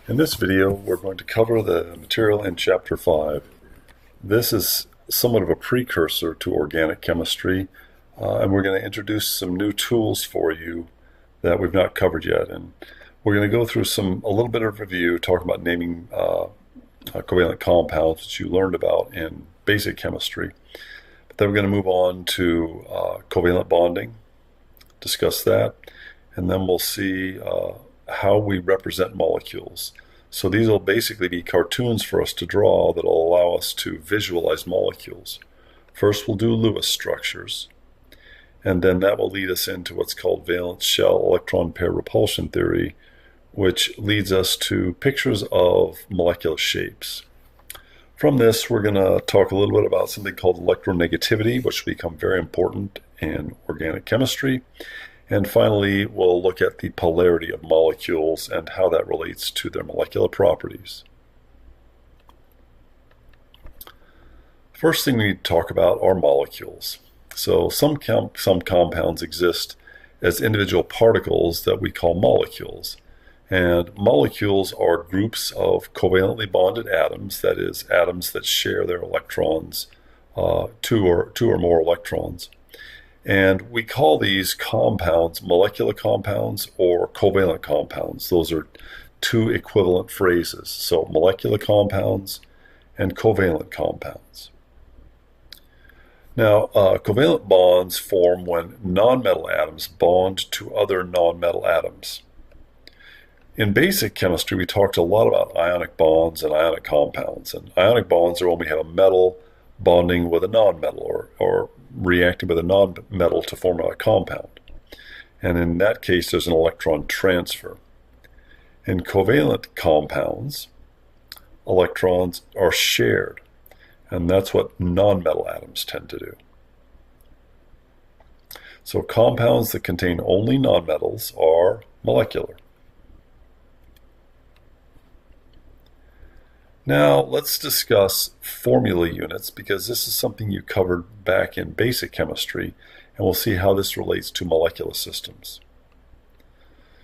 In this video, we're going to cover the material in Chapter 5. This is somewhat of a precursor to organic chemistry, and we're going to introduce some new tools for you that we've not covered yet. And we're going to go through a little bit of review, talking about naming covalent compounds, which you learned about in basic chemistry. But then we're going to move on to covalent bonding, discuss that, and then we'll see how we represent molecules. So these will basically be cartoons for us to draw that will allow us to visualize molecules. First we'll do Lewis structures, and then that will lead us into what's called valence shell electron pair repulsion theory, which leads us to pictures of molecular shapes. From this, we're going to talk a little bit about something called electronegativity, which will become very important in organic chemistry. And finally, we'll look at the polarity of molecules and how that relates to their molecular properties. First thing we need to talk about are molecules. So some compounds exist as individual particles that we call molecules. And molecules are groups of covalently bonded atoms, that is, atoms that share their electrons, two or more electrons. And we call these compounds molecular compounds or covalent compounds. Those are two equivalent phrases. So molecular compounds and covalent compounds. Now, covalent bonds form when nonmetal atoms bond to other nonmetal atoms. In basic chemistry, we talked a lot about ionic bonds and ionic compounds. And ionic bonds are when we have a metal bonding with a nonmetal or reacting with a nonmetal to form a compound. And in that case, there's an electron transfer. In covalent compounds, electrons are shared. And that's what nonmetal atoms tend to do. So compounds that contain only nonmetals are molecular. Now let's discuss formula units, because this is something you covered back in basic chemistry, and we'll see how this relates to molecular systems.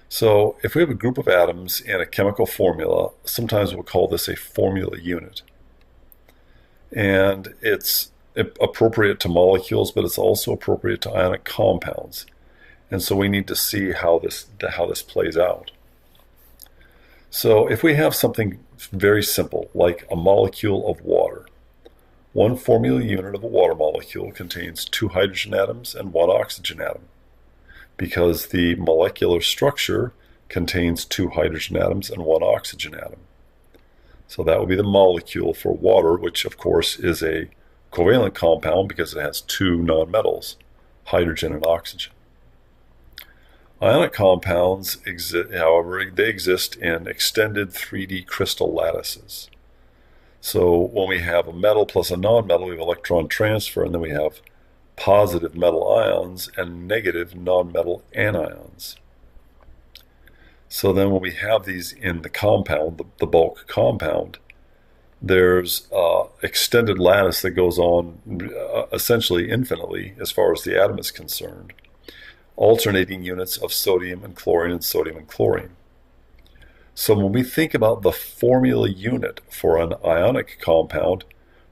So if we have a group of atoms in a chemical formula, sometimes we'll call this a formula unit. And it's appropriate to molecules, but it's also appropriate to ionic compounds. And so we need to see how this plays out. So if we have something very simple, like a molecule of water, one formula unit of a water molecule contains 2 hydrogen atoms and 1 oxygen atom, because the molecular structure contains 2 hydrogen atoms and 1 oxygen atom. So that would be the molecule for water, which of course is a covalent compound because it has 2 nonmetals, hydrogen and oxygen. Ionic compounds exist, however, they exist in extended 3D crystal lattices. So when we have a metal plus a nonmetal, we have electron transfer, and then we have positive metal ions and negative nonmetal anions. So then when we have these in the compound, the bulk compound, there's extended lattice that goes on essentially infinitely as far as the atom is concerned. Alternating units of sodium and chlorine and sodium and chlorine. So when we think about the formula unit for an ionic compound,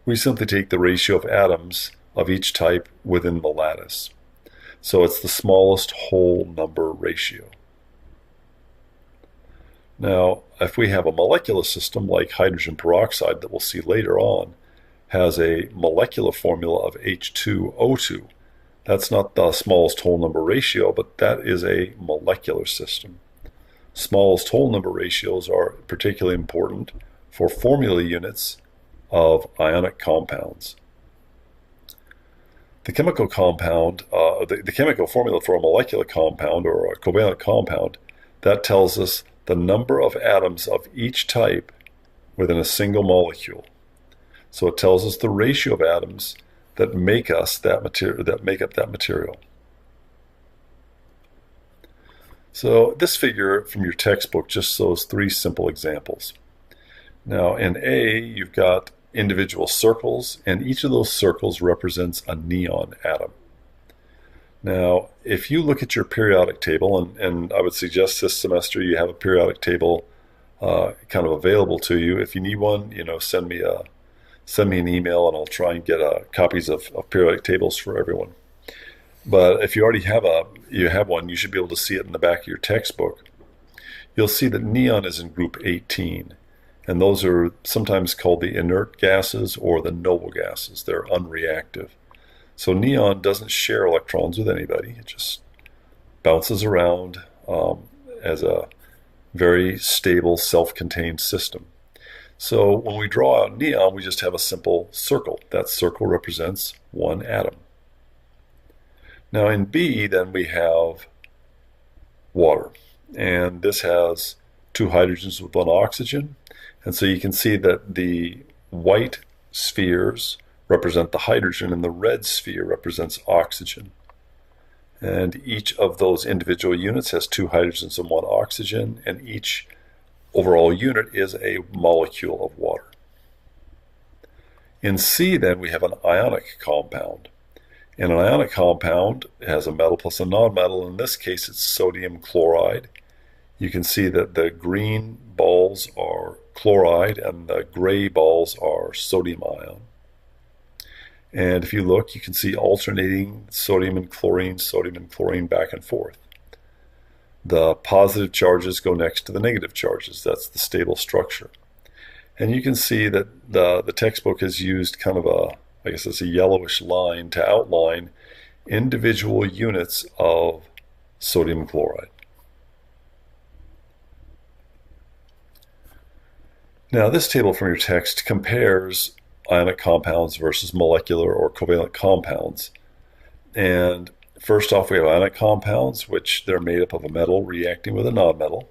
we simply take the ratio of atoms of each type within the lattice. So it's the smallest whole number ratio. Now, if we have a molecular system like hydrogen peroxide that we'll see later on, has a molecular formula of H2O2. That's not the smallest whole number ratio, but that is a molecular system. Smallest whole number ratios are particularly important for formula units of ionic compounds. The chemical compound, the chemical formula for a molecular compound or a covalent compound, that tells us the number of atoms of each type within a single molecule. So it tells us the ratio of atoms that make up that material. So this figure from your textbook just shows 3 simple examples. Now in A, you've got individual circles, and each of those circles represents a neon atom. Now, if you look at your periodic table, and I would suggest this semester you have a periodic table kind of available to you. If you need one, send me an email, and I'll try and get copies of periodic tables for everyone. But if you already have one, you should be able to see it in the back of your textbook. You'll see that neon is in group 18, and those are sometimes called the inert gases or the noble gases. They're unreactive. So neon doesn't share electrons with anybody. It just bounces around as a very stable, self-contained system. So when we draw out neon, we just have a simple circle. That circle represents one atom. Now in B, then we have water, and this has two hydrogens with one oxygen. And so you can see that the white spheres represent the hydrogen and the red sphere represents oxygen. And each of those individual units has two hydrogens and one oxygen, and each overall unit is a molecule of water. In C, then, we have an ionic compound. And an ionic compound has a metal plus a nonmetal. In this case, it's sodium chloride. You can see that the green balls are chloride and the gray balls are sodium ion. And if you look, you can see alternating sodium and chlorine back and forth. The positive charges go next to the negative charges. That's the stable structure. And you can see that the textbook has used kind of I guess it's a yellowish line to outline individual units of sodium chloride. Now this table from your text compares ionic compounds versus molecular or covalent compounds. And first off, we have ionic compounds, which they're made up of a metal reacting with a nonmetal.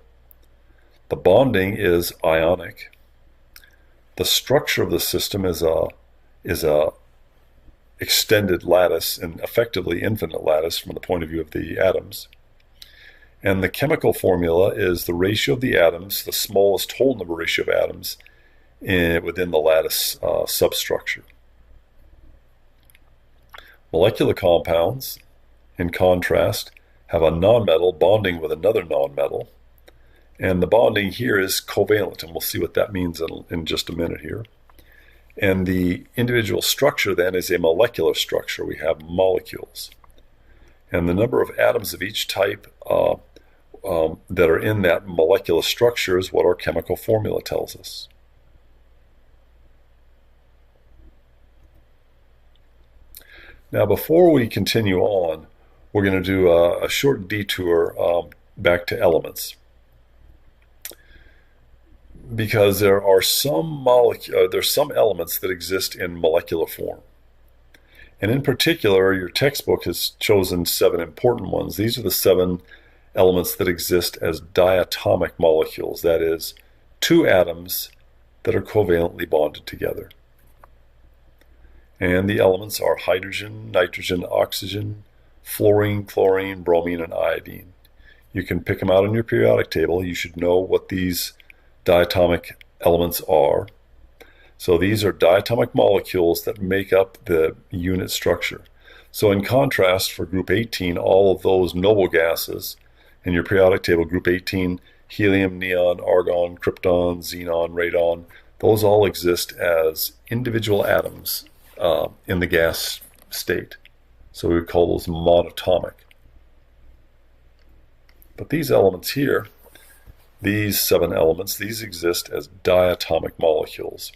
The bonding is ionic. The structure of the system is a extended lattice and effectively infinite lattice from the point of view of the atoms. And the chemical formula is the ratio of the atoms, the smallest whole number ratio of atoms within the lattice substructure. Molecular compounds, in contrast, have a nonmetal bonding with another nonmetal. And the bonding here is covalent, and we'll see what that means in just a minute here. And the individual structure then is a molecular structure. We have molecules. And the number of atoms of each type that are in that molecular structure is what our chemical formula tells us. Now, before we continue on, we're going to do a short detour back to elements, because there are some elements that exist in molecular form. And in particular, your textbook has chosen 7 important ones. These are the 7 elements that exist as diatomic molecules, that is, 2 atoms that are covalently bonded together. And the elements are hydrogen, nitrogen, oxygen, fluorine, chlorine, bromine, and iodine. You can pick them out on your periodic table. You should know what these diatomic elements are. So these are diatomic molecules that make up the unit structure. So in contrast, for group 18, all of those noble gases in your periodic table, group 18, helium, neon, argon, krypton, xenon, radon, those all exist as individual atoms in the gas state. So we would call those monatomic. But these elements here, these 7 elements, these exist as diatomic molecules.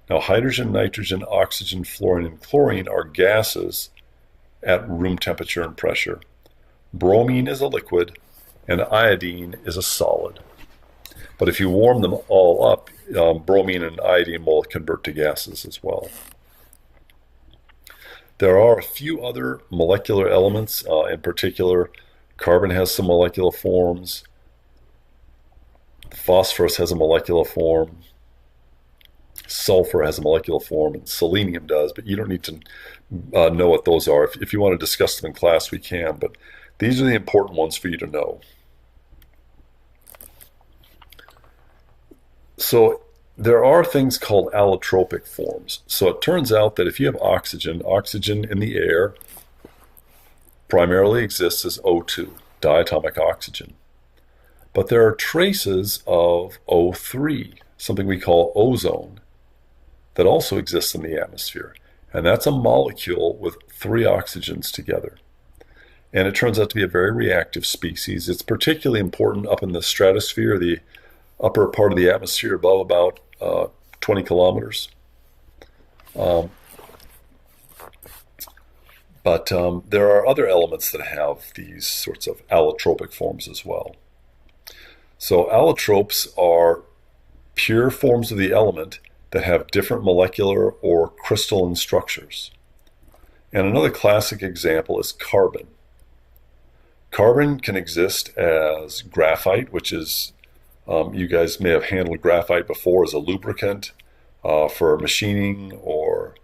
Now, hydrogen, nitrogen, oxygen, fluorine, and chlorine are gases at room temperature and pressure. Bromine is a liquid, and iodine is a solid. But if you warm them all up, bromine and iodine will convert to gases as well. There are a few other molecular elements. In particular, carbon has some molecular forms. Phosphorus has a molecular form. Sulfur has a molecular form, and selenium does, but you don't need to know what those are. If you want to discuss them in class, we can, but these are the important ones for you to know. So there are things called allotropic forms. So it turns out that if you have oxygen in the air primarily exists as O2, diatomic oxygen. But there are traces of O3, something we call ozone, that also exists in the atmosphere. And that's a molecule with 3 oxygens together. And it turns out to be a very reactive species. It's particularly important up in the stratosphere, the upper part of the atmosphere above about 20 kilometers. But there are other elements that have these sorts of allotropic forms as well. So allotropes are pure forms of the element that have different molecular or crystalline structures. And another classic example is carbon. Carbon can exist as graphite, which is, you guys may have handled graphite before as a lubricant for machining or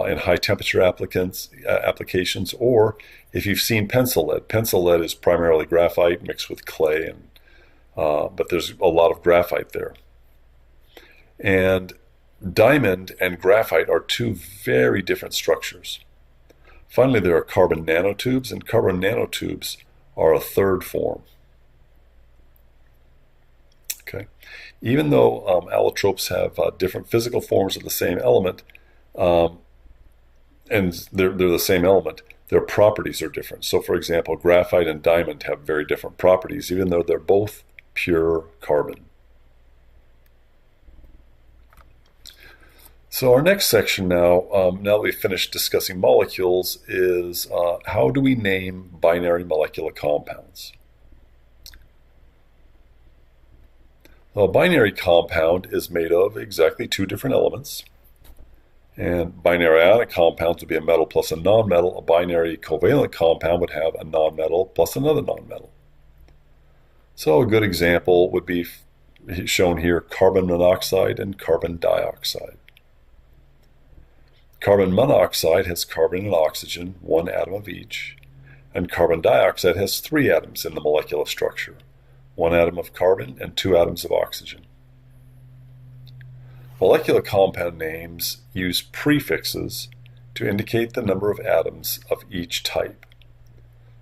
in high temperature applications, or if you've seen pencil lead. Pencil lead is primarily graphite mixed with clay, and but there's a lot of graphite there. And diamond and graphite are 2 very different structures. Finally, there are carbon nanotubes, and carbon nanotubes are a 3rd form. Okay. Even though allotropes have different physical forms of the same element, and they're the same element, their properties are different. So for example, graphite and diamond have very different properties, even though they're both pure carbon. So our next section now that we've finished discussing molecules, is how do we name binary molecular compounds? A binary compound is made of exactly 2 different elements. And binary ionic compounds would be a metal plus a nonmetal. A binary covalent compound would have a nonmetal plus another nonmetal. So a good example would be shown here: carbon monoxide and carbon dioxide. Carbon monoxide has carbon and oxygen, 1 atom of each, and carbon dioxide has 3 atoms in the molecular structure, 1 atom of carbon and 2 atoms of oxygen. Molecular compound names use prefixes to indicate the number of atoms of each type.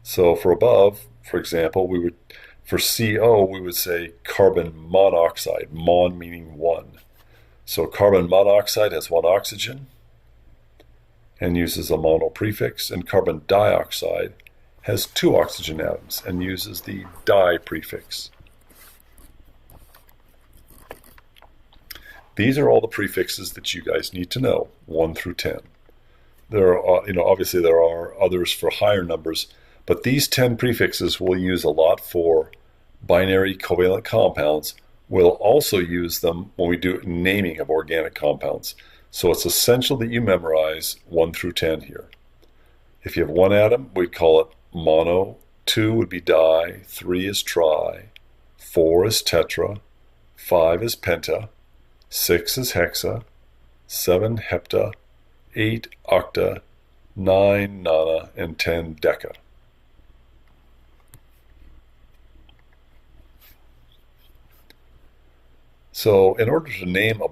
So for above, for example, for CO, we would say carbon monoxide, mon meaning 1. So carbon monoxide has 1 oxygen and uses a mono prefix, and carbon dioxide has 2 oxygen atoms and uses the di prefix. These are all the prefixes that you guys need to know, 1 through 10. There are, obviously there are others for higher numbers, but these 10 prefixes we'll use a lot for binary covalent compounds. We'll also use them when we do naming of organic compounds. So it's essential that you memorize 1 through 10 here. If you have 1 atom, we'd call it mono, 2 would be di, 3 is tri, 4 is tetra, 5 is penta, 6 is hexa, 7 hepta, 8 octa, 9 nona, and 10 deca. So in order to name a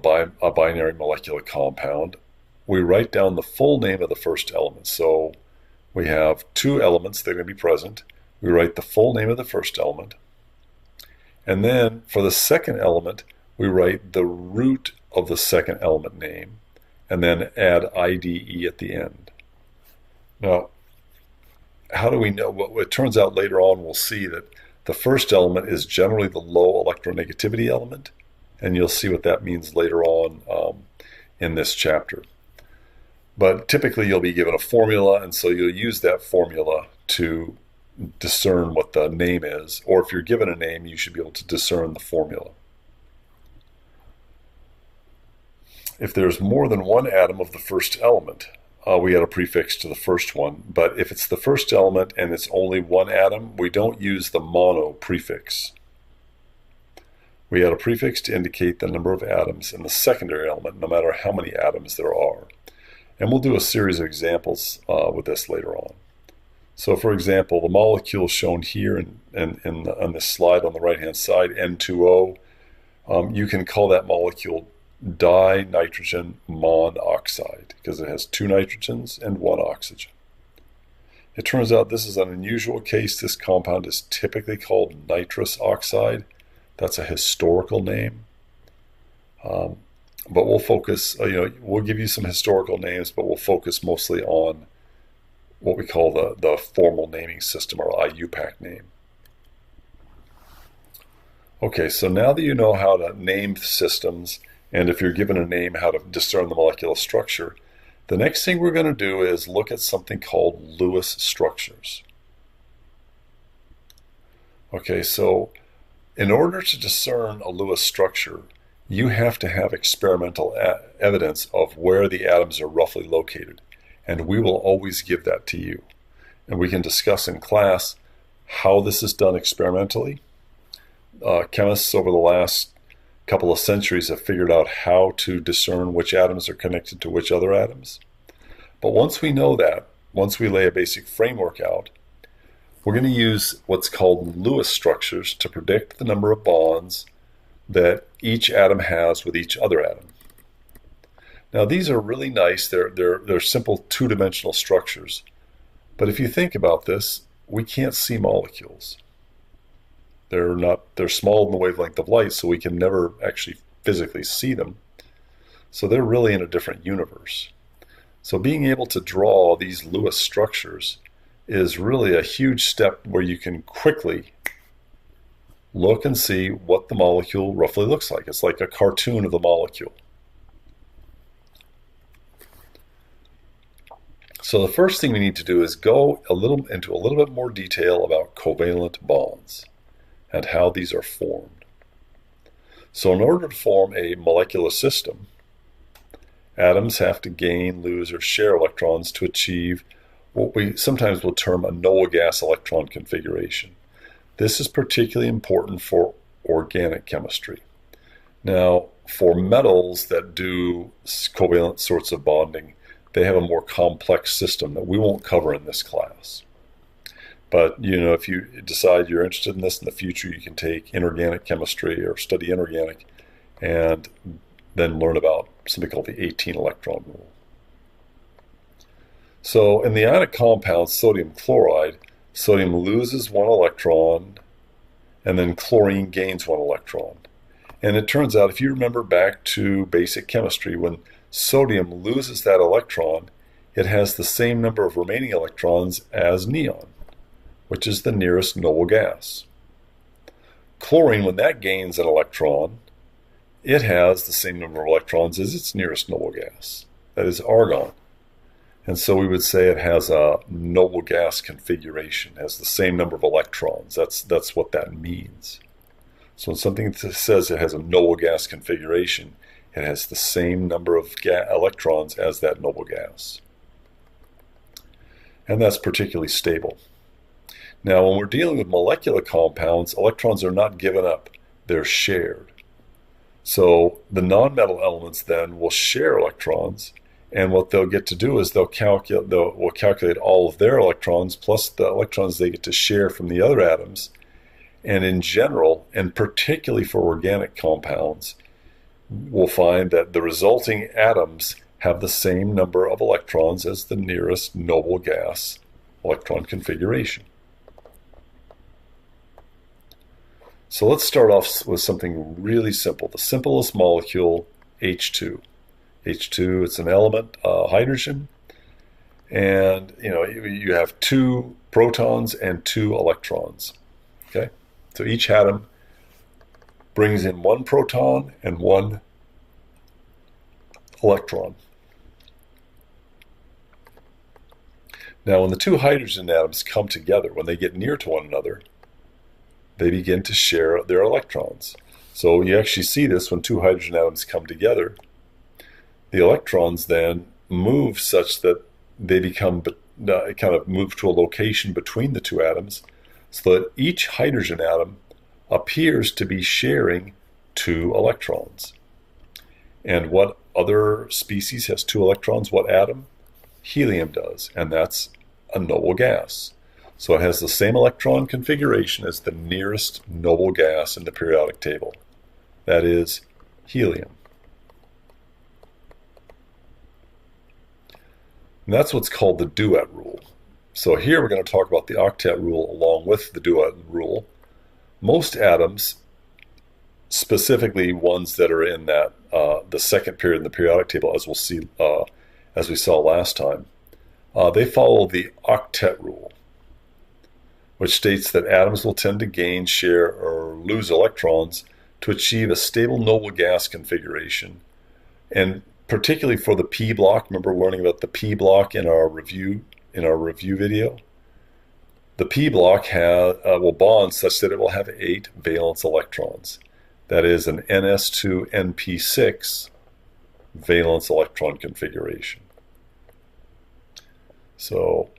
binary molecular compound, we write down the full name of the first element. So we have 2 elements that are going to be present. We write the full name of the first element. And then for the second element, we write the root of the second element name, and then add IDE at the end. Now, how do we know? Well, it turns out later on we'll see that the first element is generally the low electronegativity element, and you'll see what that means later on in this chapter. But typically you'll be given a formula, and so you'll use that formula to discern what the name is, or if you're given a name, you should be able to discern the formula. If there's more than 1 atom of the first element, we add a prefix to the first one. But if it's the first element and it's only 1 atom, we don't use the mono prefix. We add a prefix to indicate the number of atoms in the secondary element, no matter how many atoms there are. And we'll do a series of examples with this later on. So for example, the molecule shown here on this slide on the right-hand side, N2O, you can call that molecule dinitrogen monoxide because it has 2 nitrogens and 1 oxygen. It turns out this is an unusual case. This compound is typically called nitrous oxide, That's a historical name. But we'll focus, we'll give you some historical names, but we'll focus mostly on what we call the formal naming system, or IUPAC name. Okay, so now that you know how to name systems, and if you're given a name, how to discern the molecular structure, the next thing we're going to do is look at something called Lewis structures. Okay, so in order to discern a Lewis structure, you have to have experimental evidence of where the atoms are roughly located, and we will always give that to you. And we can discuss in class how this is done experimentally. Chemists over the last couple of centuries have figured out how to discern which atoms are connected to which other atoms. But once we know that, once we lay a basic framework out, we're going to use what's called Lewis structures to predict the number of bonds that each atom has with each other atom. Now these are really nice. They're simple two-dimensional structures. But if you think about this, we can't see molecules. They're small in the wavelength of light, so we can never actually physically see them. So they're really in a different universe. So being able to draw these Lewis structures is really a huge step where you can quickly look and see what the molecule roughly looks like. It's like a cartoon of the molecule. So the first thing we need to do is go into a little bit more detail about covalent bonds and how these are formed. So in order to form a molecular system, atoms have to gain, lose, or share electrons to achieve what we sometimes will term a Noble gas electron configuration. This is particularly important for organic chemistry. Now, for metals that do covalent sorts of bonding, they have a more complex system that we won't cover in this class. But if you decide you're interested in this in the future, you can take inorganic chemistry or study inorganic and then learn about something called the 18 electron rule. So in the ionic compound sodium chloride, sodium loses one electron and then chlorine gains one electron. And it turns out, if you remember back to basic chemistry, when sodium loses that electron, it has the same number of remaining electrons as neon, which is the nearest noble gas. Chlorine, when that gains an electron, it has the same number of electrons as its nearest noble gas, that is argon. And so we would say it has a noble gas configuration, has the same number of electrons. That's what that means. So when something says it has a noble gas configuration, it has the same number of electrons as that noble gas. And that's particularly stable. Now, when we're dealing with molecular compounds, electrons are not given up, they're shared. So the nonmetal elements then will share electrons, and what they'll get to do is we'll calculate all of their electrons plus the electrons they get to share from the other atoms. And in general, and particularly for organic compounds, we'll find that the resulting atoms have the same number of electrons as the nearest noble gas electron configuration. So let's start off with something really simple. The simplest molecule, H2. H2, it's an element, hydrogen, and you have 2 protons and 2 electrons. Okay, so each atom brings in 1 proton and 1 electron. Now, when the 2 hydrogen atoms come together, when they get near to one another, they begin to share their electrons. So you actually see this when 2 hydrogen atoms come together. The electrons then move such that they become kind of move to a location between the 2 atoms, so that each hydrogen atom appears to be sharing 2 electrons. And what other species has 2 electrons? What atom? Helium does, and that's a noble gas. So it has the same electron configuration as the nearest noble gas in the periodic table. That is helium. And that's what's called the duet rule. So here we're going to talk about the octet rule along with the duet rule. Most atoms specifically ones that are in that the second period in the periodic table, as we'll see, as we saw last time. They follow the octet rule, which states that atoms will tend to gain, share, or lose electrons to achieve a stable noble gas configuration. And particularly for the p block, remember learning about the p block in our review video? The p block will bond such that it will have 8 valence electrons. That is an ns2np6 valence electron configuration. So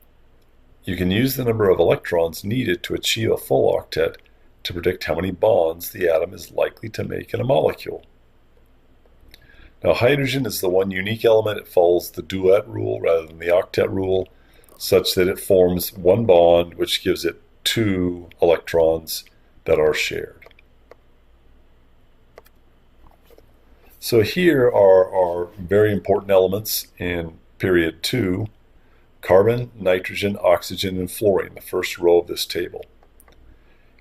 you can use the number of electrons needed to achieve a full octet to predict how many bonds the atom is likely to make in a molecule. Now, hydrogen is the one unique element. It follows the duet rule rather than the octet rule, such that it forms one bond, which gives it 2 electrons that are shared. So here are our very important elements in period 2: carbon, nitrogen, oxygen, and fluorine, the first row of this table.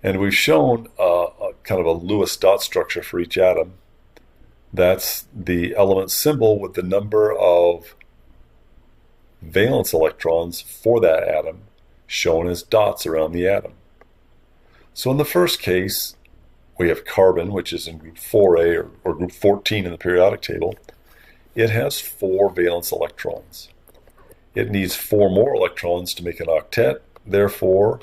And we've shown kind of a Lewis dot structure for each atom. That's the element symbol with the number of valence electrons for that atom shown as dots around the atom. So in the first case, we have carbon, which is in group 4A or group 14 in the periodic table. It has 4 valence electrons. It needs 4 more electrons to make an octet. Therefore,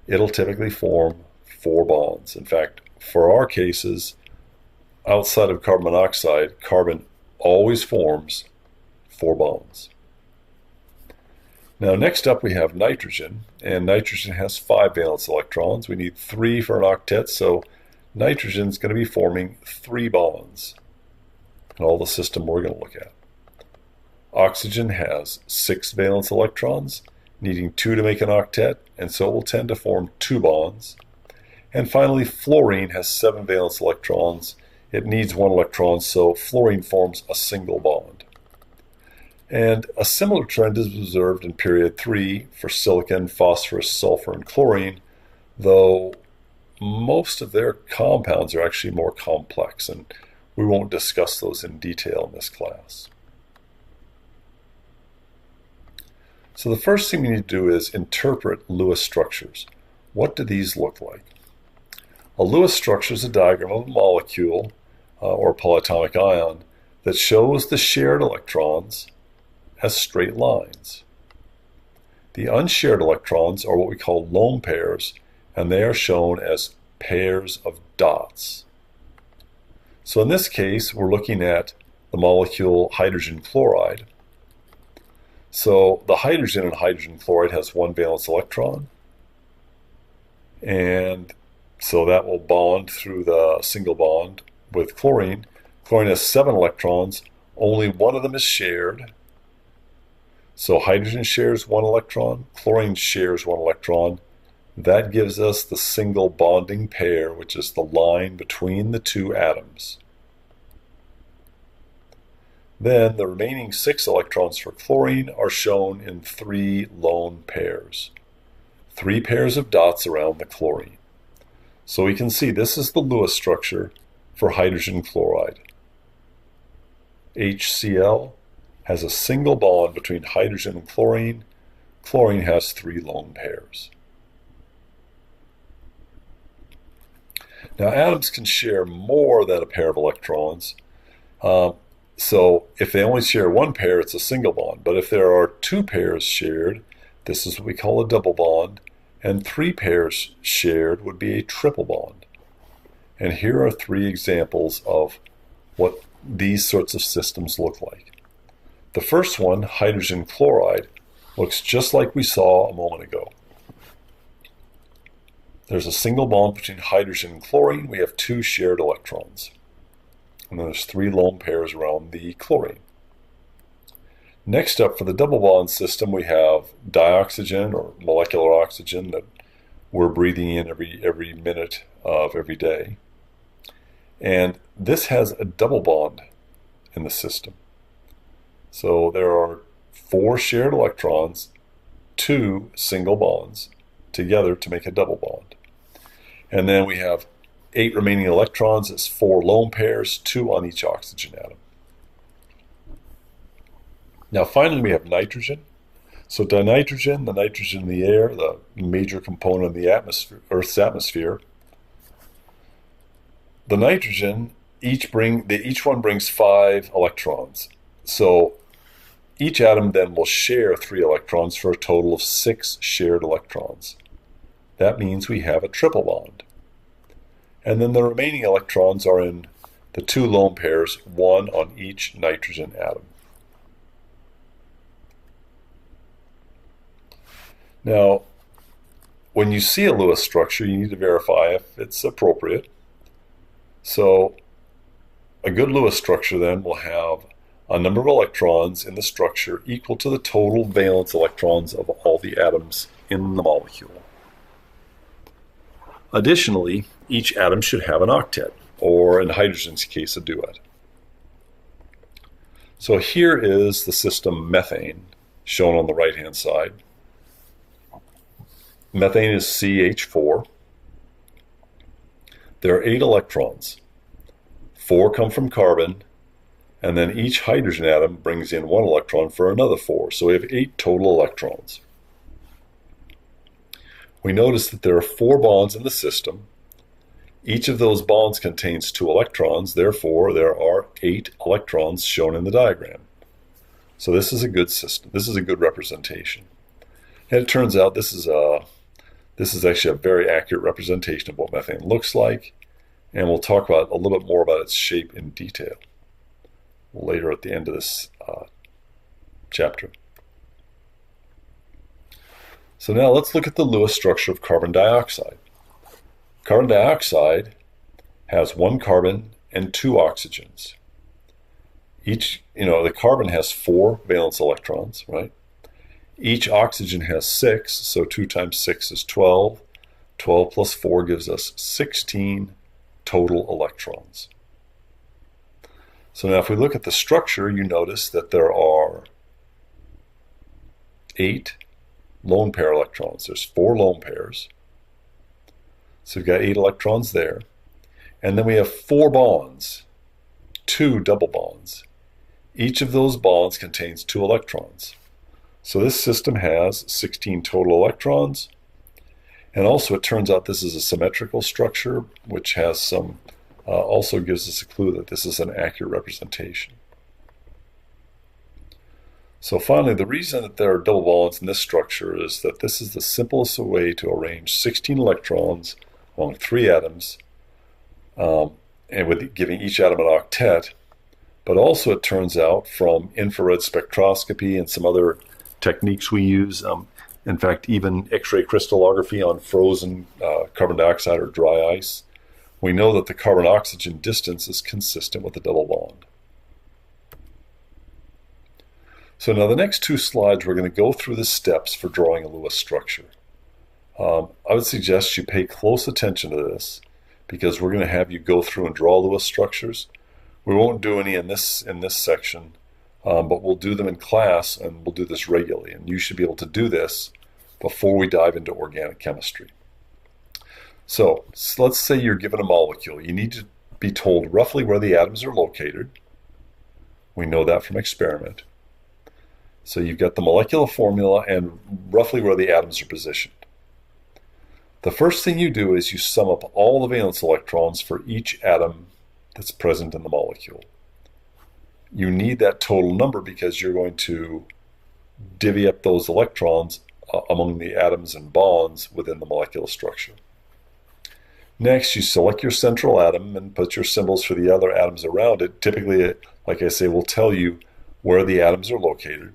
it'll typically form 4 bonds. In fact, for our cases, outside of carbon monoxide, carbon always forms 4 bonds. Now, next up we have nitrogen, and nitrogen has 5 valence electrons. We need 3 for an octet, so nitrogen is going to be forming 3 bonds in all the system we're going to look at. Oxygen has 6 valence electrons, needing 2 to make an octet, and so it will tend to form 2 bonds. And finally, fluorine has 7 valence electrons. It needs 1 electron, so fluorine forms a single bond. And a similar trend is observed in period 3 for silicon, phosphorus, sulfur, and chlorine, though most of their compounds are actually more complex, and we won't discuss those in detail in this class. So the first thing we need to do is interpret Lewis structures. What do these look like? A Lewis structure is a diagram of a molecule or polyatomic ion that shows the shared electrons as straight lines. The unshared electrons are what we call lone pairs, and they are shown as pairs of dots. So in this case, we're looking at the molecule hydrogen chloride. So the hydrogen in hydrogen chloride has 1 valence electron, and so that will bond through the single bond with chlorine. Chlorine has 7 electrons, only 1 of them is shared. So hydrogen shares 1 electron, chlorine shares 1 electron. That gives us the single bonding pair, which is the line between the 2 atoms. Then the remaining 6 electrons for chlorine are shown in 3 lone pairs. 3 pairs of dots around the chlorine. So we can see this is the Lewis structure for hydrogen chloride. HCl has a single bond between hydrogen and chlorine. Chlorine has 3 lone pairs. Now, atoms can share more than a pair of electrons. So if they only share 1 pair, it's a single bond. But if there are 2 pairs shared, this is what we call a double bond. And 3 pairs shared would be a triple bond. And here are 3 examples of what these sorts of systems look like. The first one, hydrogen chloride, looks just like we saw a moment ago. There's a single bond between hydrogen and chlorine. We have 2 shared electrons. And then there's 3 lone pairs around the chlorine. Next up, for the double bond system, we have dioxygen or molecular oxygen that we're breathing in every minute of every day. And this has a double bond in the system. So there are 4 shared electrons, 2 single bonds together to make a double bond. And then we have 8 remaining electrons is 4 lone pairs, 2 on each oxygen atom. Now finally we have nitrogen. So dinitrogen, the nitrogen in the air, the major component of the atmosphere, Earth's atmosphere. The nitrogen, each one brings 5 electrons. So each atom then will share 3 electrons for a total of 6 shared electrons. That means we have a triple bond. And then the remaining electrons are in the 2 lone pairs, 1 on each nitrogen atom. Now, when you see a Lewis structure, you need to verify if it's appropriate. So a good Lewis structure then will have a number of electrons in the structure equal to the total valence electrons of all the atoms in the molecule. Additionally, each atom should have an octet, or in hydrogen's case, a duet. So here is the system methane, shown on the right-hand side. Methane is CH4. There are 8 electrons. 4 come from carbon, and then each hydrogen atom brings in 1 electron for another 4. So we have 8 total electrons. We notice that there are 4 bonds in the system. Each of those bonds contains 2 electrons, therefore there are 8 electrons shown in the diagram. So this is a good system. This is a good representation. And it turns out this is actually a very accurate representation of what methane looks like, and we'll talk about a little bit more about its shape in detail later at the end of this chapter. So now let's look at the Lewis structure of carbon dioxide. Carbon dioxide has 1 carbon and 2 oxygens. The carbon has 4 valence electrons, right? Each oxygen has 6, so 2 times 6 is 12. 12 plus 4 gives us 16 total electrons. So now if we look at the structure, you notice that there are 8 lone pair electrons. There's 4 lone pairs. So we've got 8 electrons there. And then we have 4 bonds, 2 double bonds. Each of those bonds contains 2 electrons. So this system has 16 total electrons. And also it turns out this is a symmetrical structure, which has some, also gives us a clue that this is an accurate representation. So finally, the reason that there are double bonds in this structure is that this is the simplest way to arrange 16 electrons along 3 atoms, and with giving each atom an octet. But also it turns out from infrared spectroscopy and some other techniques we use, in fact even X-ray crystallography on frozen carbon dioxide or dry ice, we know that the carbon-oxygen distance is consistent with the double bond. So now the next 2 slides we're going to go through the steps for drawing a Lewis structure. I would suggest you pay close attention to this because we're going to have you go through and draw Lewis structures. We won't do any in this section, but we'll do them in class, and we'll do this regularly. And you should be able to do this before we dive into organic chemistry. So let's say you're given a molecule. You need to be told roughly where the atoms are located. We know that from experiment. So you've got the molecular formula and roughly where the atoms are positioned. The first thing you do is you sum up all the valence electrons for each atom that's present in the molecule. You need that total number because you're going to divvy up those electrons among the atoms and bonds within the molecular structure. Next, you select your central atom and put your symbols for the other atoms around it. Typically, like I say, will tell you where the atoms are located.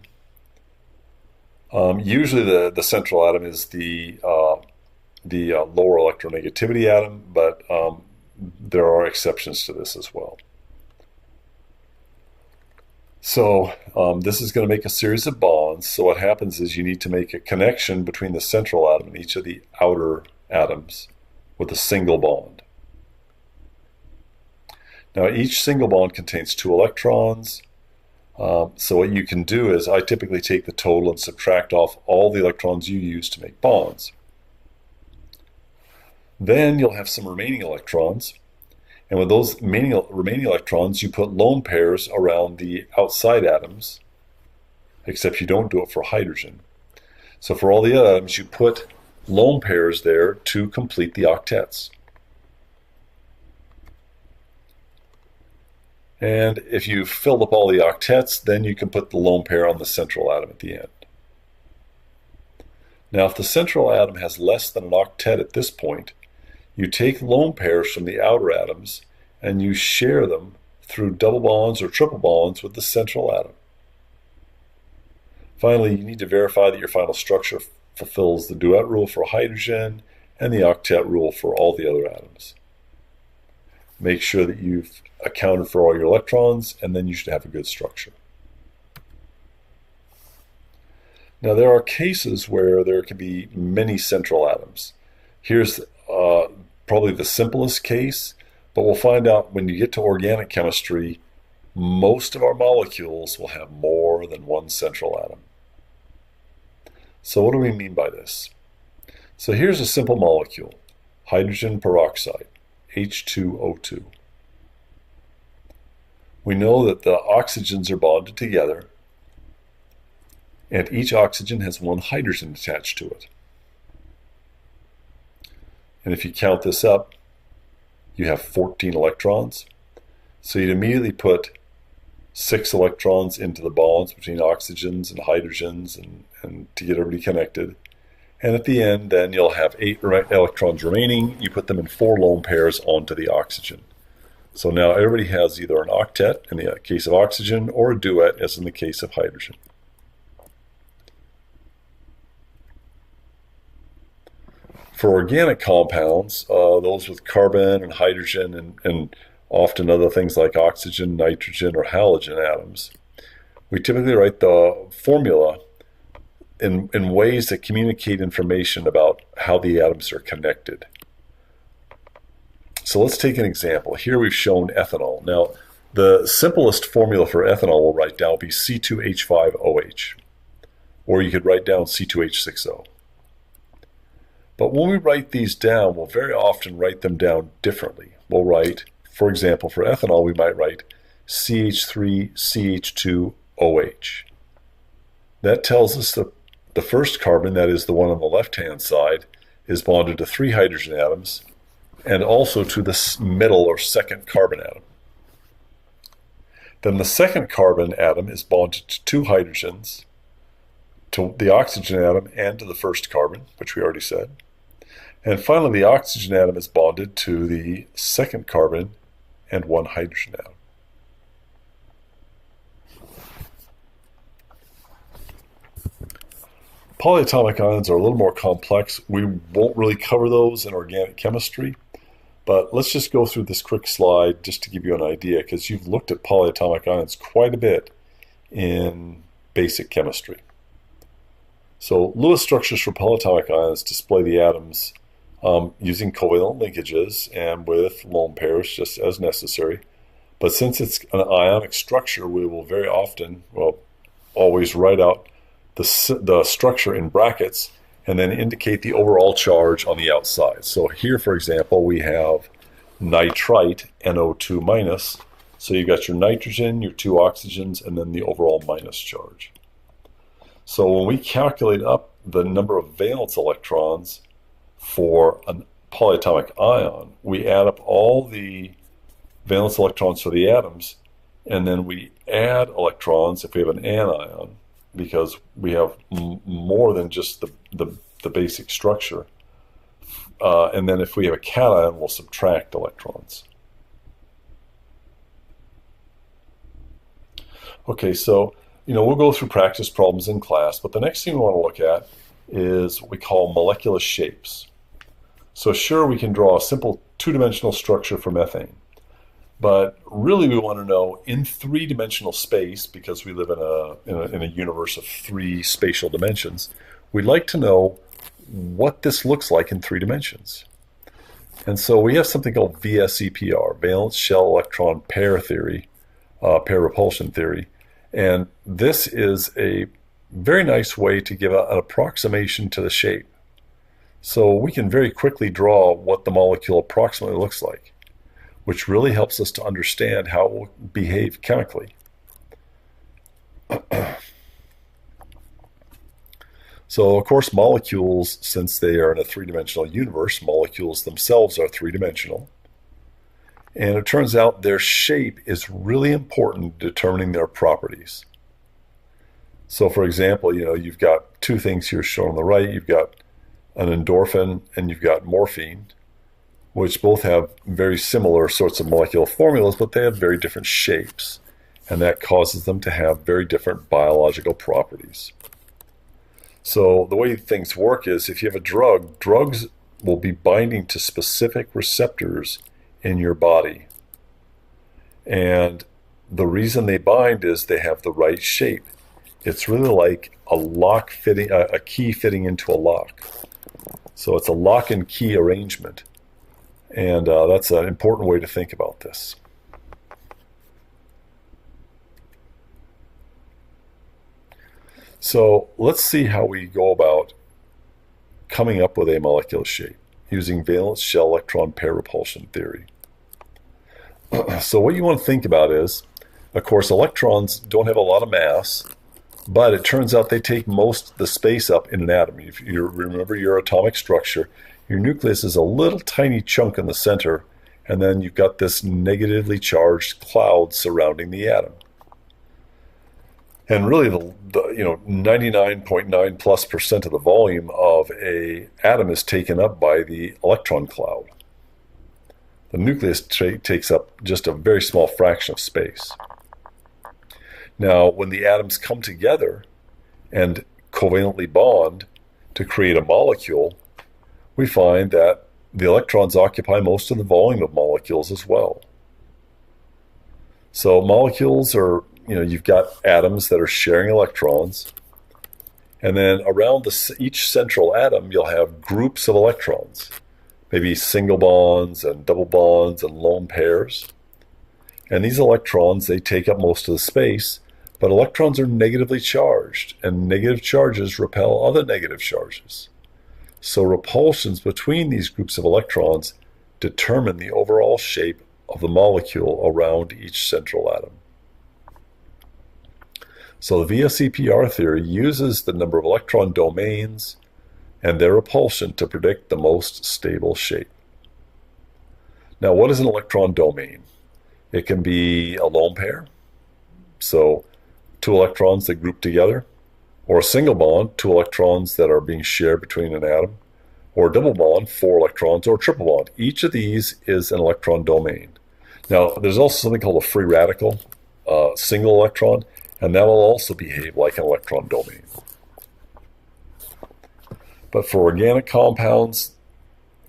Usually the central atom is the lower electronegativity atom, but there are exceptions to this as well. So this is going to make a series of bonds. So what happens is you need to make a connection between the central atom and each of the outer atoms with a single bond. Now each single bond contains 2 electrons. So what you can do is I typically take the total and subtract off all the electrons you use to make bonds. Then you'll have some remaining electrons. And with those remaining electrons, you put lone pairs around the outside atoms, except you don't do it for hydrogen. So for all the other atoms, you put lone pairs there to complete the octets. And if you've filled up all the octets, then you can put the lone pair on the central atom at the end. Now, if the central atom has less than an octet at this point, you take lone pairs from the outer atoms and you share them through double bonds or triple bonds with the central atom. Finally, you need to verify that your final structure fulfills the duet rule for hydrogen and the octet rule for all the other atoms. Make sure that you've accounted for all your electrons, and then you should have a good structure. Now, there are cases where there can be many central atoms. Here's probably the simplest case, but we'll find out when you get to organic chemistry, most of our molecules will have more than one central atom. So what do we mean by this? So here's a simple molecule, hydrogen peroxide, H2O2. We know that the oxygens are bonded together, and each oxygen has one hydrogen attached to it. And if you count this up, you have 14 electrons. So you'd immediately put 6 electrons into the bonds between oxygens and hydrogens and to get everybody connected. And at the end, then you'll have 8 electrons remaining. You put them in 4 lone pairs onto the oxygen. So now everybody has either an octet in the case of oxygen or a duet as in the case of hydrogen. For organic compounds, those with carbon and hydrogen and often other things like oxygen, nitrogen, or halogen atoms, we typically write the formula in ways that communicate information about how the atoms are connected. So let's take an example. Here we've shown ethanol. Now, the simplest formula for ethanol we'll write down will be C2H5OH, or you could write down C2H6O. But when we write these down, we'll very often write them down differently. We'll write, for example, for ethanol, we might write CH3CH2OH. That tells us that the first carbon, that is the one on the left-hand side, is bonded to 3 hydrogen atoms and also to the middle or second carbon atom. Then the second carbon atom is bonded to 2 hydrogens, to the oxygen atom and to the first carbon, which we already said. And finally, the oxygen atom is bonded to the second carbon and 1 hydrogen atom. Polyatomic ions are a little more complex. We won't really cover those in organic chemistry, but let's just go through this quick slide just to give you an idea, because you've looked at polyatomic ions quite a bit in basic chemistry. So Lewis structures for polyatomic ions display the atoms using covalent linkages and with lone pairs just as necessary. But since it's an ionic structure, we will very often, well, always write out the structure in brackets and then indicate the overall charge on the outside. So here, for example, we have nitrite, NO2 minus. So you've got your nitrogen, your 2 oxygens, and then the overall minus charge. So when we calculate up the number of valence electrons for a polyatomic ion, we add up all the valence electrons for the atoms, and then we add electrons if we have an anion, because we have more than just the basic structure. And then if we have a cation, we'll subtract electrons. Okay, so we'll go through practice problems in class, but the next thing we want to look at is what we call molecular shapes. So sure, we can draw a simple 2-dimensional structure for methane, but really we want to know in 3-dimensional space, because we live in a universe of 3 spatial dimensions, we'd like to know what this looks like in 3 dimensions. And so we have something called VSEPR, valence shell electron pair theory, pair repulsion theory. And this is a very nice way to give an approximation to the shape. So we can very quickly draw what the molecule approximately looks like, which really helps us to understand how it will behave chemically. So, of course, molecules, since they are in a three-dimensional universe, molecules themselves are three-dimensional. And it turns out their shape is really important in determining their properties. So, for example, you've got two things here shown on the right. You've got an endorphin and you've got morphine, which both have very similar sorts of molecular formulas, but they have very different shapes. And that causes them to have very different biological properties. So the way things work is if you have a drug, drugs will be binding to specific receptors in your body. And the reason they bind is they have the right shape. It's really like a lock fitting, a key fitting into a lock. So it's a lock and key arrangement. And that's an important way to think about this. So let's see how we go about coming up with a molecular shape using valence shell electron pair repulsion theory. So what you want to think about is, of course, electrons don't have a lot of mass, but it turns out they take most of the space up in an atom. If you remember your atomic structure, your nucleus is a little tiny chunk in the center, and then you've got this negatively charged cloud surrounding the atom. And really, the 99.9+% of the volume of a atom is taken up by the electron cloud. The nucleus takes up just a very small fraction of space. Now, when the atoms come together and covalently bond to create a molecule, we find that the electrons occupy most of the volume of molecules as well. So molecules are, you've got atoms that are sharing electrons, and then around each central atom, you'll have groups of electrons, maybe single bonds and double bonds and lone pairs. And these electrons, they take up most of the space, but electrons are negatively charged, and negative charges repel other negative charges. So repulsions between these groups of electrons determine the overall shape of the molecule around each central atom. So the VSEPR theory uses the number of electron domains and their repulsion to predict the most stable shape. Now, what is an electron domain? It can be a lone pair, so two electrons that group together, or a single bond, two electrons that are being shared between an atom, or a double bond, four electrons, or a triple bond. Each of these is an electron domain. Now, there's also something called a free radical, single electron, and that will also behave like an electron domain. But for organic compounds,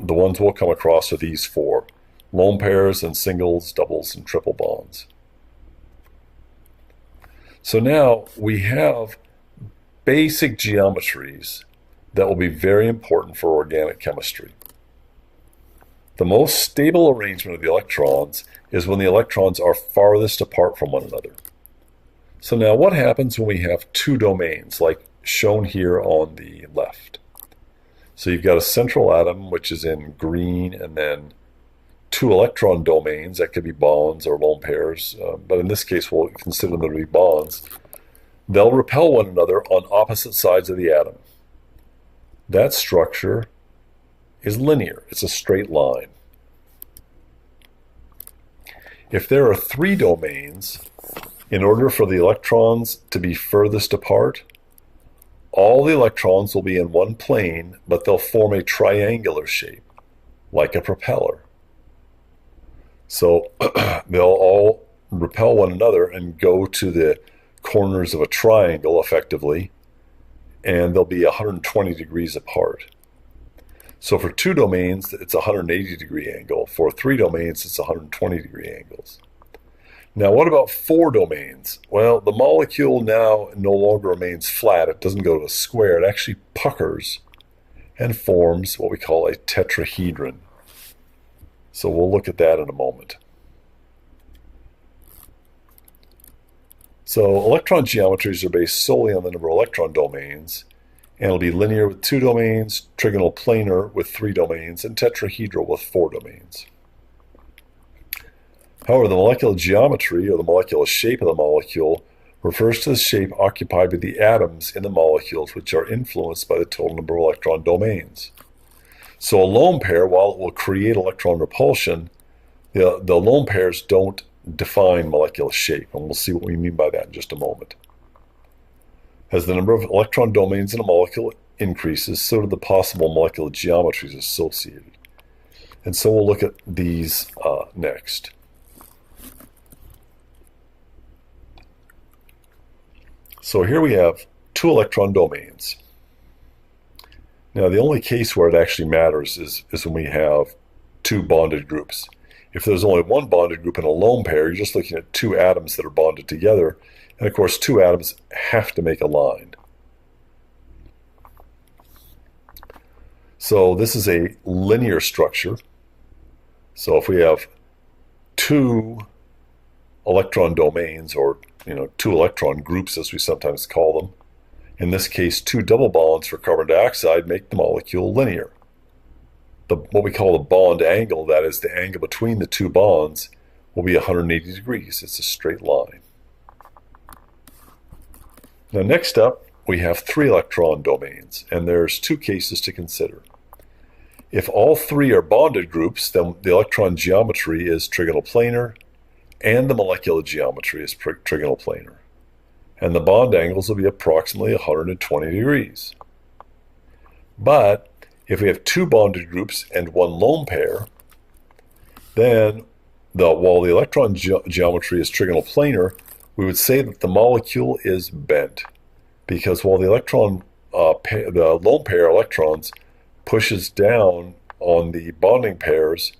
the ones we'll come across are these four: lone pairs and singles, doubles, and triple bonds. So now we have basic geometries that will be very important for organic chemistry. The most stable arrangement of the electrons is when the electrons are farthest apart from one another. So now what happens when we have two domains, like shown here on the left? So you've got a central atom, which is in green, and then two electron domains that could be bonds or lone pairs, but in this case we'll consider them to be bonds. They'll repel one another on opposite sides of the atom. That structure is linear. It's a straight line. If there are three domains, in order for the electrons to be furthest apart, all the electrons will be in one plane, but they'll form a triangular shape, like a propeller. So they'll all repel one another and go to the corners of a triangle effectively, and they'll be 120 degrees apart. So for two domains, it's a 180 degree angle. For three domains, it's 120 degree angles. Now, what about four domains? Well, the molecule now no longer remains flat. It doesn't go to a square. It actually puckers and forms what we call a tetrahedron. So we'll look at that in a moment. So electron geometries are based solely on the number of electron domains, And it'll be linear with 2 domains, trigonal planar with 3 domains, and tetrahedral with 4 domains. However, the molecular geometry, or the molecular shape of the molecule, refers to the shape occupied by the atoms in the molecules, which are influenced by the total number of electron domains. So a lone pair, while it will create electron repulsion, the lone pairs don't define molecular shape, and we'll see what we mean by that in just a moment. As the number of electron domains in a molecule increases, so do the possible molecular geometries associated. And so we'll look at these next. So here we have 2 electron domains. Now the only case where it actually matters is when we have 2 bonded groups. If there's only 1 bonded group in a lone pair, you're just looking at 2 atoms that are bonded together. And of course, 2 atoms have to make a line. So this is a linear structure. So if we have 2 electron domains, or 2 electron groups as we sometimes call them, in this case 2 double bonds for carbon dioxide make the molecule linear. What we call the bond angle, that is the angle between the 2 bonds, will be 180 degrees. It's a straight line. Now next up, we have 3 electron domains, and there's 2 cases to consider. If all 3 are bonded groups, then the electron geometry is trigonal planar, and the molecular geometry is trigonal planar. And the bond angles will be approximately 120 degrees. But if we have 2 bonded groups and 1 lone pair, then while the electron geometry is trigonal planar, we would say that the molecule is bent, because while the the lone pair electrons pushes down on the bonding pairs,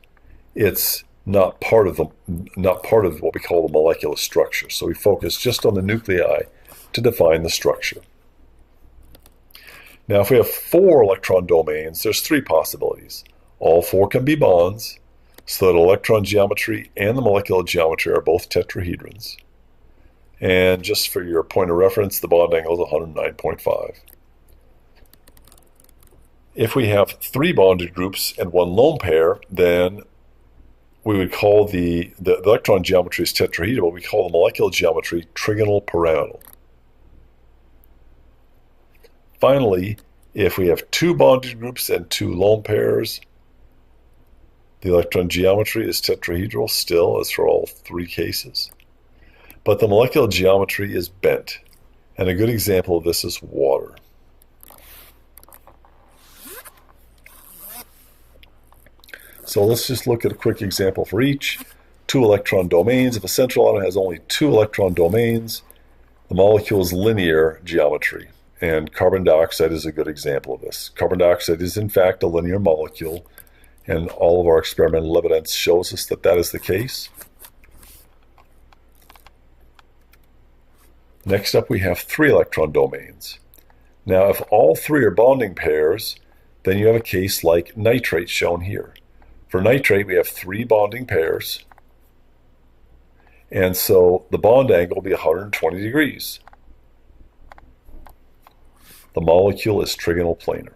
it's not part of what we call the molecular structure. So we focus just on the nuclei to define the structure. Now, if we have 4 electron domains, there's 3 possibilities. All 4 can be bonds, so that electron geometry and the molecular geometry are both tetrahedrons. And just for your point of reference, the bond angle is 109.5. If we have 3 bonded groups and 1 lone pair, then we would call the electron geometry is tetrahedral. We call the molecular geometry trigonal pyramidal. Finally, if we have 2 bonded groups and 2 lone pairs, the electron geometry is tetrahedral still, as for all 3 cases. But the molecular geometry is bent, and a good example of this is water. So let's just look at a quick example for each. 2 electron domains. If a central atom has only 2 electron domains, the molecule is linear geometry. And carbon dioxide is a good example of this. Carbon dioxide is in fact a linear molecule, and all of our experimental evidence shows us that that is the case. Next up, we have 3 electron domains. Now, if all 3 are bonding pairs, then you have a case like nitrate shown here. For nitrate, we have 3 bonding pairs, and so the bond angle will be 120 degrees. The molecule is trigonal planar.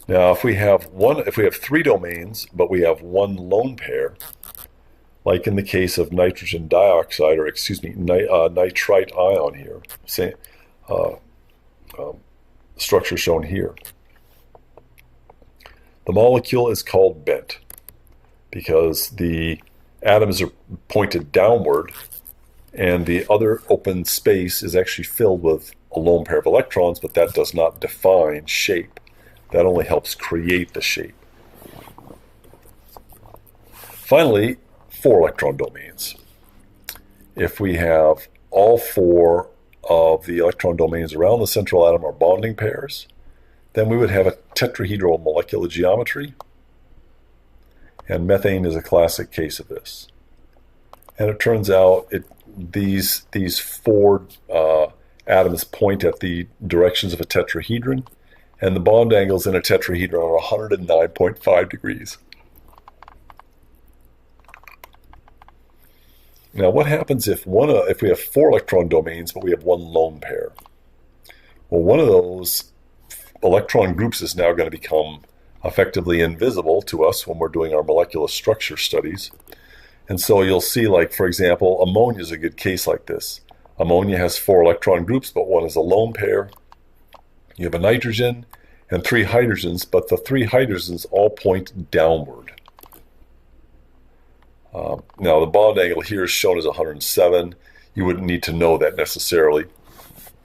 Now, if we have 3 domains, but we have 1 lone pair, like in the case of nitrogen dioxide, or nitrite ion here, structure shown here. The molecule is called bent because the atoms are pointed downward, and the other open space is actually filled with a lone pair of electrons, but that does not define shape. That only helps create the shape. Finally, 4 electron domains. If we have all 4 of the electron domains around the central atom are bonding pairs, then we would have a tetrahedral molecular geometry, and methane is a classic case of this. And it turns out these 4 atoms point at the directions of a tetrahedron, and the bond angles in a tetrahedron are 109.5 degrees. Now, what happens if we have 4 electron domains, but we have 1 lone pair? Well, one of those electron groups is now going to become effectively invisible to us when we're doing our molecular structure studies. And so you'll see, like, for example, ammonia is a good case like this. Ammonia has 4 electron groups, but 1 is a lone pair. You have a nitrogen and 3 hydrogens, but the 3 hydrogens all point downward. Now, the bond angle here is shown as 107. You wouldn't need to know that necessarily.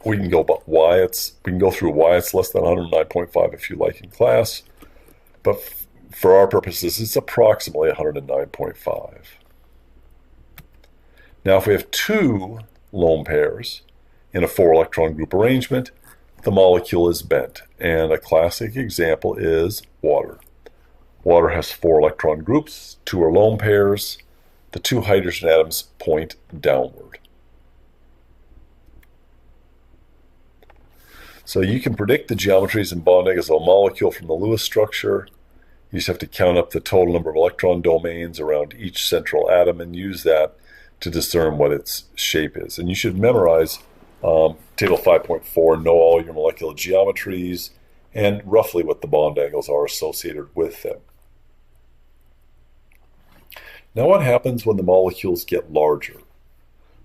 We can go through why it's less than 109.5 if you like in class, but for our purposes, it's approximately 109.5. Now, if we have 2 lone pairs in a 4 electron group arrangement, the molecule is bent, and a classic example is water. Water has 4 electron groups, 2 are lone pairs. The 2 hydrogen atoms point downward. So you can predict the geometries and bond angles of a molecule from the Lewis structure. You just have to count up the total number of electron domains around each central atom and use that to discern what its shape is. And you should memorize Table 5.4, know all your molecular geometries, and roughly what the bond angles are associated with them. Now, what happens when the molecules get larger?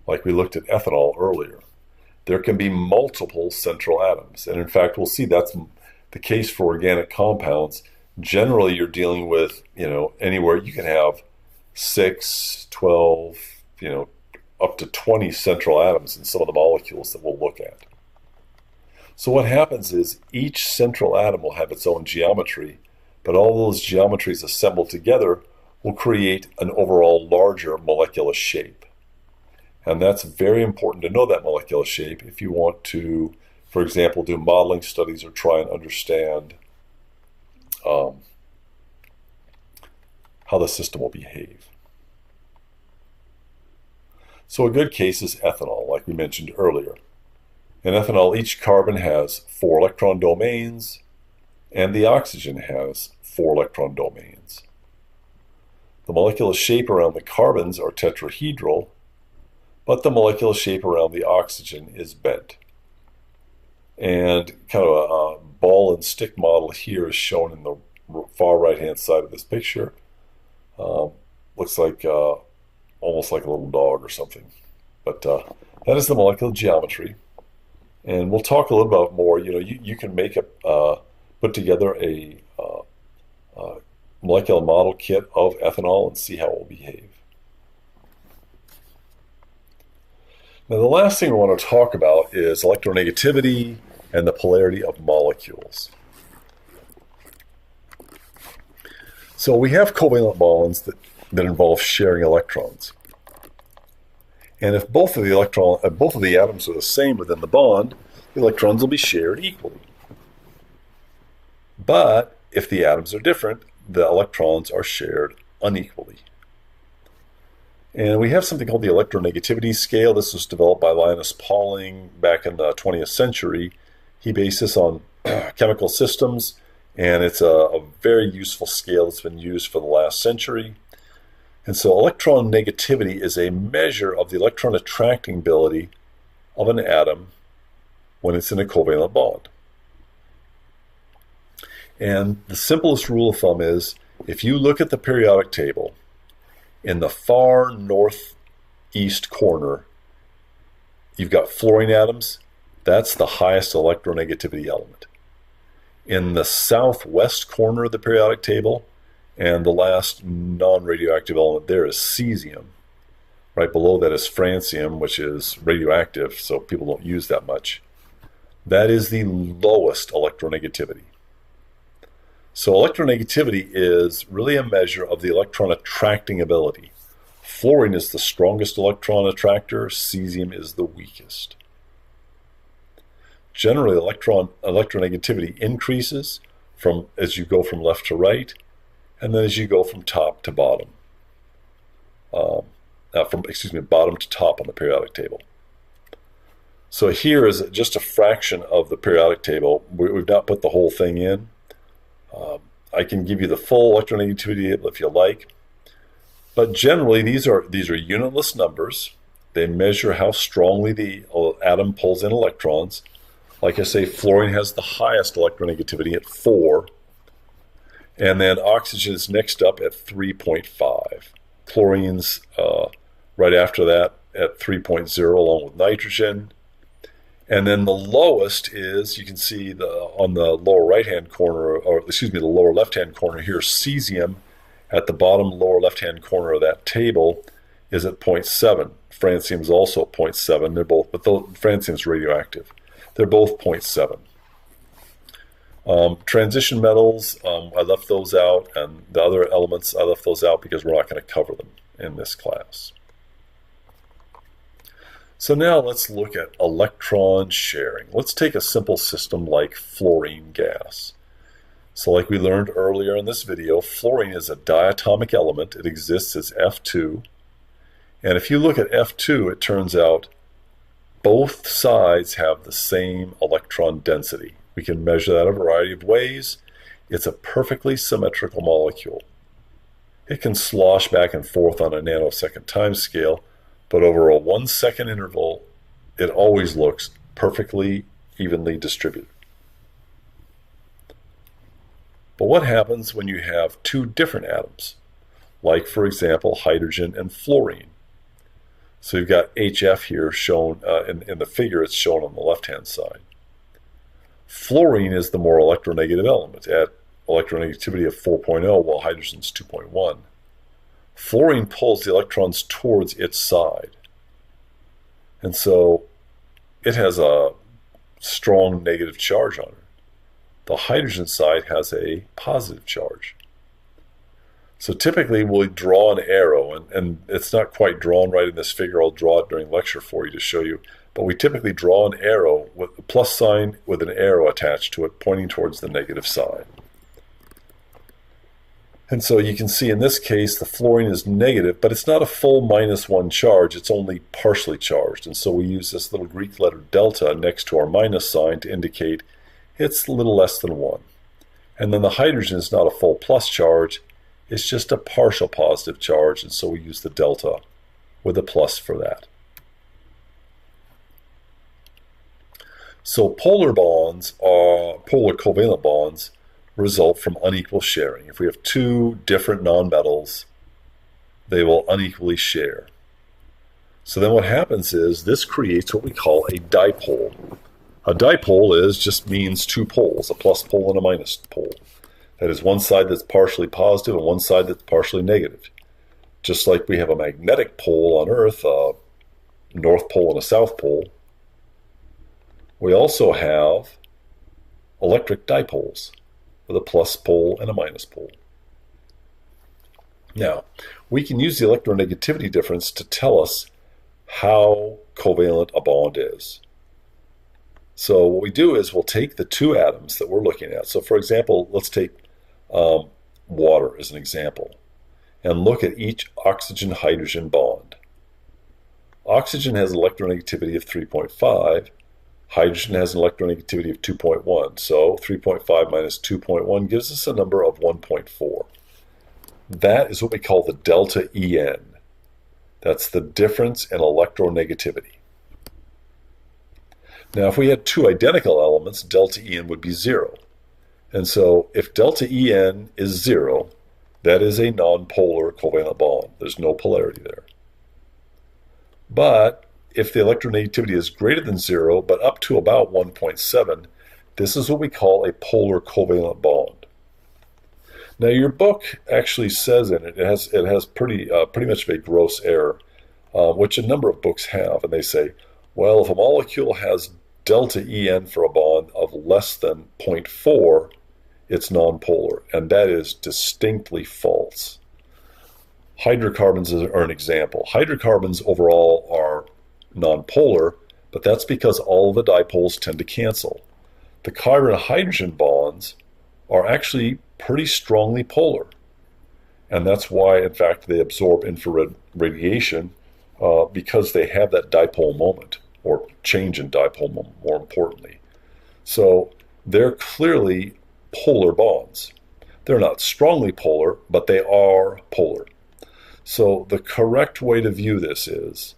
Like we looked at ethanol earlier. There can be multiple central atoms. And in fact, we'll see that's the case for organic compounds. Generally, you're dealing with, anywhere you can have 6, 12, up to 20 central atoms in some of the molecules that we'll look at. So what happens is each central atom will have its own geometry, but all those geometries assembled together will create an overall larger molecular shape. And that's very important to know that molecular shape if you want to, for example, do modeling studies or try and understand how the system will behave. So a good case is ethanol, like we mentioned earlier. In ethanol, each carbon has 4 electron domains, and the oxygen has 4 electron domains. The molecular shape around the carbons are tetrahedral, but the molecular shape around the oxygen is bent. And kind of a ball and stick model here is shown in the far right-hand side of this picture. Looks like almost like a little dog or something. But that is the molecular geometry. And we'll talk a little bit more. You can make put together a molecular model kit of ethanol and see how it will behave. Now, the last thing we want to talk about is electronegativity and the polarity of molecules. So we have covalent bonds that involve sharing electrons. And if both of the atoms are the same within the bond, the electrons will be shared equally. But if the atoms are different, the electrons are shared unequally. And we have something called the electronegativity scale. This was developed by Linus Pauling back in the 20th century. He based this on chemical systems, and it's a very useful scale that's been used for the last century. And so electron negativity is a measure of the electron attracting ability of an atom when it's in a covalent bond. And the simplest rule of thumb is, if you look at the periodic table, in the far northeast corner, you've got fluorine atoms. That's the highest electronegativity element. In the southwest corner of the periodic table, and the last non-radioactive element there is cesium. Right below that is francium, which is radioactive, so people don't use that much. That is the lowest electronegativity. So electronegativity is really a measure of the electron attracting ability. Fluorine is the strongest electron attractor, cesium is the weakest. Generally, electronegativity increases as you go from left to right, and then as you go from top to bottom. Bottom to top on the periodic table. So here is just a fraction of the periodic table. We've not put the whole thing in. I can give you the full electronegativity table if you like. But generally, these are unitless numbers. They measure how strongly the atom pulls in electrons. Like I say, fluorine has the highest electronegativity at 4. And then oxygen is next up at 3.5. Chlorine's right after that at 3.0, along with nitrogen. And then the lowest is, you can see on the lower right-hand corner, or excuse me, the lower left-hand corner here, cesium at the bottom lower left-hand corner of that table is at 0.7. Francium is also at 0.7. They're both, but francium is radioactive. They're both 0.7. Transition metals, I left those out, and the other elements, I left those out because we're not going to cover them in this class. So now let's look at electron sharing. Let's take a simple system like fluorine gas. So like we learned earlier in this video, fluorine is a diatomic element. It exists as F2. And if you look at F2, it turns out both sides have the same electron density. We can measure that a variety of ways. It's a perfectly symmetrical molecule. It can slosh back and forth on a nanosecond time scale, but over a 1-second interval, it always looks perfectly evenly distributed. But what happens when you have two different atoms? Like, for example, hydrogen and fluorine. So you've got HF here shown in the figure. It's shown on the left-hand side. Fluorine is the more electronegative element at electronegativity of 4.0, while hydrogen's 2.1. Fluorine pulls the electrons towards its side. And so it has a strong negative charge on it. The hydrogen side has a positive charge. So typically we'll draw an arrow, and it's not quite drawn right in this figure. I'll draw it during lecture for you to show you. But we typically draw an arrow with a plus sign with an arrow attached to it pointing towards the negative side. And so you can see in this case the fluorine is negative, but it's not a full -1 charge. It's only partially charged. And so we use this little Greek letter delta next to our minus sign to indicate it's a little less than 1. And then the hydrogen is not a full plus charge. It's just a partial positive charge, and so we use the delta with a plus for that. So polar bonds, polar covalent bonds, result from unequal sharing. If we have two different nonmetals, they will unequally share. So then what happens is this creates what we call a dipole. A dipole just means two poles, a plus pole and a minus pole. That is one side that's partially positive and one side that's partially negative. Just like we have a magnetic pole on Earth, a north pole and a south pole, we also have electric dipoles with a plus pole and a minus pole. Now, we can use the electronegativity difference to tell us how covalent a bond is. So what we do is we'll take the two atoms that we're looking at. So for example, let's take water as an example and look at each oxygen-hydrogen bond. Oxygen has an electronegativity of 3.5. Hydrogen has an electronegativity of 2.1. So 3.5 minus 2.1 gives us a number of 1.4. That is what we call the delta En. That's the difference in electronegativity. Now, if we had two identical elements, delta En would be 0. And so if delta En is 0, that is a nonpolar covalent bond. There's no polarity there. But if the electronegativity is greater than 0, but up to about 1.7, this is what we call a polar covalent bond. Now, your book actually says in it, it has pretty much of a gross error, which a number of books have, and they say, well, if a molecule has delta En for a bond of less than 0.4, it's nonpolar, and that is distinctly false. Hydrocarbons are an example. Hydrocarbons overall are nonpolar, but that's because all of the dipoles tend to cancel. The carbon-hydrogen bonds are actually pretty strongly polar, and that's why, in fact, they absorb infrared radiation because they have that dipole moment, or change in dipole moment, more importantly. So they're clearly polar bonds. They're not strongly polar, but they are polar. So the correct way to view this is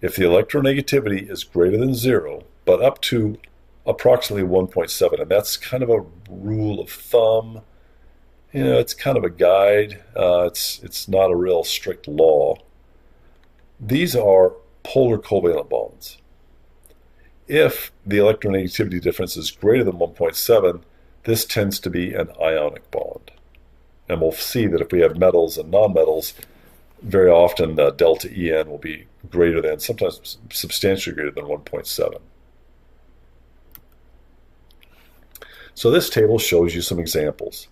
if the electronegativity is greater than 0, but up to approximately 1.7, and that's kind of a rule of thumb. It's kind of a guide. It's not a real strict law. These are polar covalent bonds. If the electronegativity difference is greater than 1.7, this tends to be an ionic bond. And we'll see that if we have metals and nonmetals, very often the delta En will be greater than, sometimes substantially greater than 1.7. So this table shows you some examples.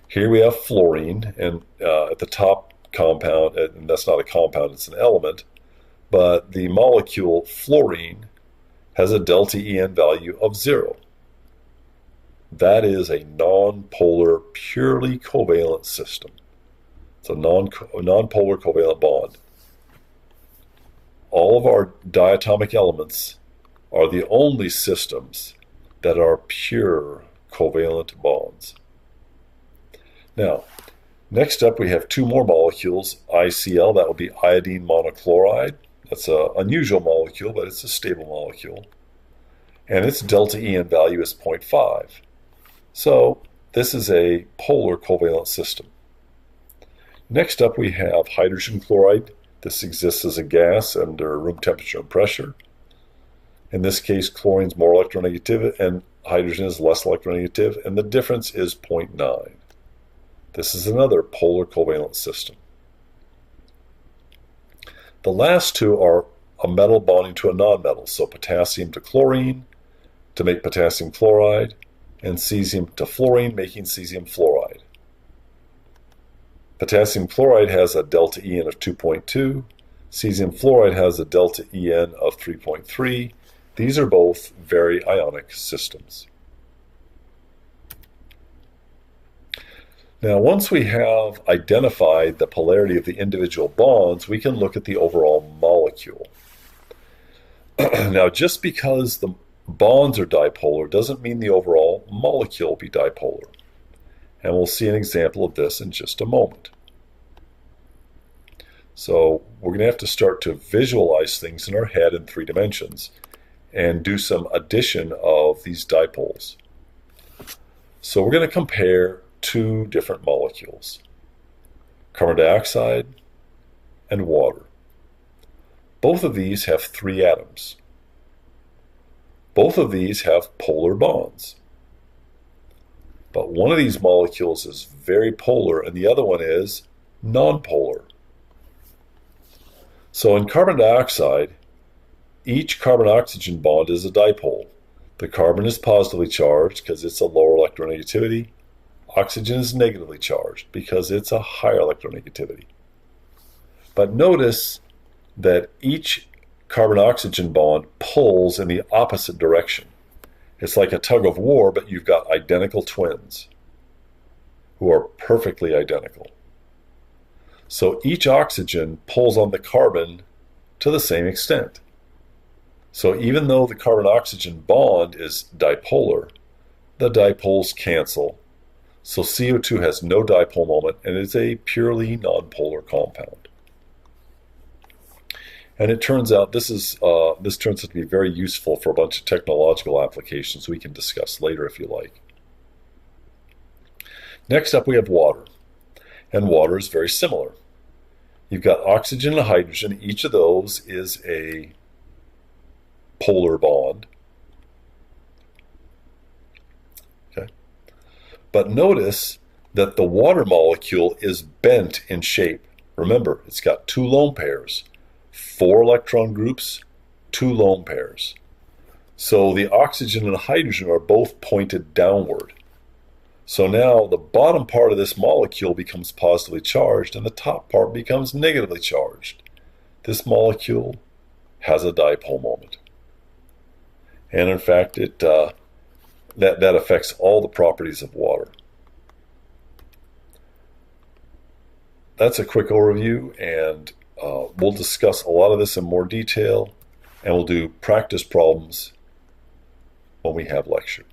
Here we have fluorine, and at the top compound, and that's not a compound, it's an element, but the molecule fluorine has a delta En value of 0. That is a nonpolar, purely covalent system. It's a nonpolar covalent bond. All of our diatomic elements are the only systems that are pure covalent bonds. Now, next up we have two more molecules, ICl, that would be iodine monochloride. That's an unusual molecule, but it's a stable molecule. And its delta En value is 0.5. So this is a polar covalent system. Next up we have hydrogen chloride. This exists as a gas under room temperature and pressure. In this case, chlorine is more electronegative and hydrogen is less electronegative, and the difference is 0.9. This is another polar covalent system. The last two are a metal bonding to a nonmetal, so potassium to chlorine to make potassium chloride, and cesium to fluorine, making cesium fluoride. Potassium chloride has a delta En of 2.2. Cesium fluoride has a delta En of 3.3. These are both very ionic systems. Now, once we have identified the polarity of the individual bonds, we can look at the overall molecule. Now, just because the bonds are dipolar doesn't mean the overall molecule will be dipolar. And we'll see an example of this in just a moment. So we're going to have to start to visualize things in our head in 3 dimensions and do some addition of these dipoles. So we're going to compare 2 different molecules, carbon dioxide and water. Both of these have 3 atoms. Both of these have polar bonds. But one of these molecules is very polar and the other one is nonpolar. So in carbon dioxide, each carbon-oxygen bond is a dipole. The carbon is positively charged because it's a lower electronegativity. Oxygen is negatively charged because it's a higher electronegativity. But notice that each carbon-oxygen bond pulls in the opposite direction. It's like a tug of war, but you've got identical twins who are perfectly identical. So each oxygen pulls on the carbon to the same extent. So even though the carbon-oxygen bond is dipolar, the dipoles cancel. So CO2 has no dipole moment and is a purely nonpolar compound. And it turns out this turns out to be very useful for a bunch of technological applications we can discuss later if you like. Next up we have water. And water is very similar. You've got oxygen and hydrogen. Each of those is a polar bond. Okay. But notice that the water molecule is bent in shape. Remember, it's got 2 lone pairs, 4 electron groups, 2 lone pairs. So the oxygen and hydrogen are both pointed downward. So now the bottom part of this molecule becomes positively charged and the top part becomes negatively charged. This molecule has a dipole moment. And in fact, that affects all the properties of water. That's a quick overview, and we'll discuss a lot of this in more detail, and we'll do practice problems when we have lecture.